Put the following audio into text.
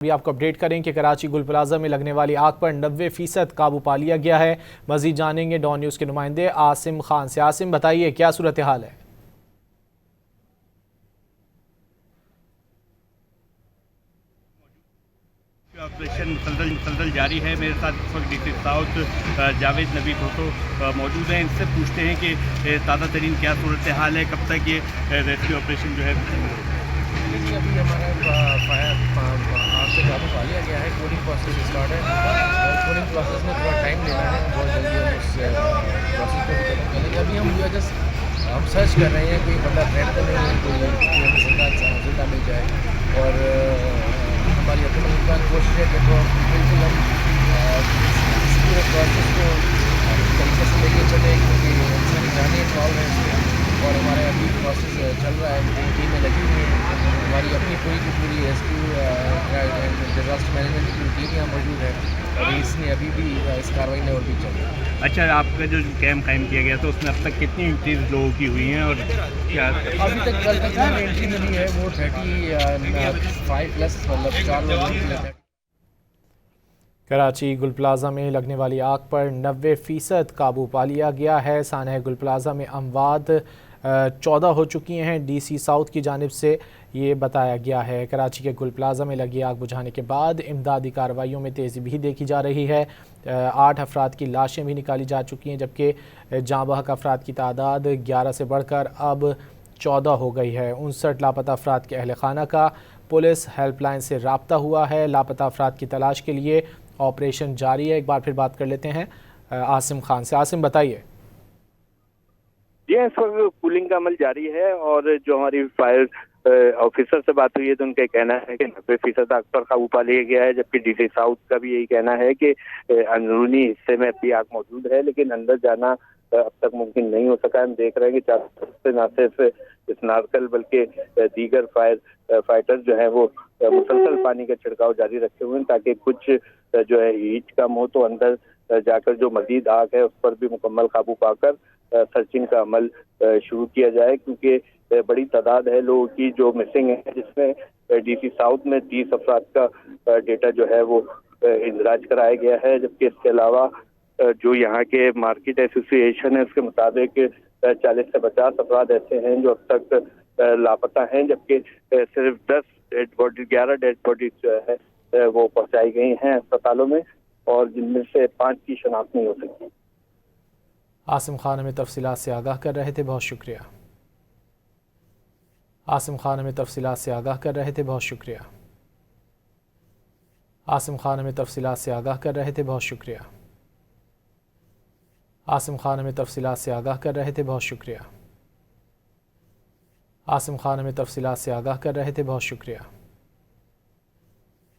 ابھی آپ کو اپڈیٹ کریں کہ کراچی گل پلازہ میں لگنے والی آگ پر 90% قابو پا لیا گیا ہے۔ مزید جانیں گے ڈان نیوز کے نمائندے عاصم خان سے۔ عاصم بتائیے کیا صورتحال ہے؟ آپریشن مسلسل جاری ہے۔ میرے ساتھ اس وقت ڈی سی ساؤتھ جاوید نبی بھٹو موجود ہیں۔ ان سے پوچھتے ہیں کہ تازہ ترین کیا صورتحال ہے، کب تک یہ ریسکیو آپریشن جو ہے؟ ابھی ہمارا فائر آگ سے قابو پا لیا گیا ہے۔ کولنگ پروسیس اسٹارٹ ہے اور کولنگ پروسیس میں تھوڑا ٹائم لینا ہے، بہت جلدی ہم اس پروسیس کو بھی ختم کر لیں گے۔ ابھی ہم سرچ کر رہے ہیں کوئی بندہ تھریٹ تو نہیں ہے، کوئی ہمیں زندہ مل جائے، اور ہماری حتمی الامکان کوشش ہے کہ بالکل ہم اس پورے پروسیس کو طریقے سے لے کے چلیں، کیونکہ انسانی جانیں انوالو ہیں اس میں، اور ہمارا ابھی پروسیس چل رہا ہے، ٹیمیں لگی ہوئی ہیں، ہماری اپنی پوری کی پوری ڈیزاسٹر مینجمنٹ کی پوری ٹیم یہاں موجود ہے، اور اس نے ابھی بھی اس کارروائی میں اور بھی چل رہا ہے۔ اچھا، آپ کا جو کیمپ قائم کیا گیا تھا اس میں اب تک کتنی انٹریز لوگوں کی ہوئی ہیں، اور کیا ابھی تک کل تک ہمیں انٹری ملی ہے وہ 35 پلس، مطلب 4 لوگ۔ کراچی گل پلازہ میں لگنے والی آگ پر 90% قابو پا لیا گیا ہے۔ سانحہ گل پلازہ میں اموات 14 ہو چکی ہیں۔ ڈی سی ساؤتھ کی جانب سے یہ بتایا گیا ہے۔ کراچی کے گل پلازہ میں لگی آگ بجھانے کے بعد امدادی کارروائیوں میں تیزی بھی دیکھی جا رہی ہے۔ 8 افراد کی لاشیں بھی نکالی جا چکی ہیں، جبکہ جاں بحق افراد کی تعداد 11 سے بڑھ کر اب 14 ہو گئی ہے۔ 59 لاپتہ افراد کے اہل خانہ کا پولیس ہیلپ لائن سے رابطہ ہوا ہے۔ لاپتہ افراد کی تلاش کے لیے آپریشن جاری ہے۔ ایک بار پھر بات کر لیتے ہیں عاصم خان سے۔ عاصم بتائیے۔ جی، اس وقت کولنگ کا عمل جاری ہے، اور جو ہماری فائر آفیسر سے بات ہوئی ہے تو ان کا کہنا ہے کہ 90% آگ پر قابو پا لیا گیا ہے، جبکہ ڈی سی ساؤتھ کا بھی یہی کہنا ہے کہ اندرونی حصے میں ابھی آگ موجود ہے، لیکن اندر جانا اب تک ممکن نہیں ہو سکا۔ ہم دیکھ رہے ہیں کہ چاروں طرف سے نہ صرف اسنارکل بلکہ دیگر فائٹر جو ہیں وہ مسلسل پانی کا چھڑکاؤ جاری رکھے ہوئے ہیں، تاکہ کچھ جو ہے ہیٹ کم ہو تو اندر جا کر جو مزید آگ ہے اس پر بھی مکمل قابو پا کر سرچنگ کا عمل شروع کیا جائے، کیونکہ بڑی تعداد ہے لوگوں کی جو مسنگ ہے، جس میں ڈی سی ساؤتھ میں 30 افراد کا ڈیٹا جو ہے وہ اندراج کرایا گیا ہے، جبکہ اس کے علاوہ جو یہاں کے مارکیٹ ایسوسی ایشن ہے اس کے مطابق 40 سے 50 افراد ایسے ہیں جو اب تک لاپتہ ہیں، جبکہ صرف 11 ڈیڈ باڈیز جو ہے وہ پہنچائی گئی ہیں اسپتالوں میں، اور جن میں سے 5 کی شناخت نہیں ہو سکی۔ عاصم خان ہمیں تفصیلات سے آگاہ کر رہے تھے، بہت شکریہ۔ عاصم خان ہمیں تفصیلات سے آگاہ کر رہے تھے، بہت شکریہ۔ عاصم خان ہمیں تفصیلات سے آگاہ کر رہے تھے، بہت شکریہ۔ عاصم خان ہمیں تفصیلات سے آگاہ کر رہے تھے، بہت شکریہ۔ عاصم خان ہمیں تفصیلات سے آگاہ کر رہے تھے، بہت شکریہ۔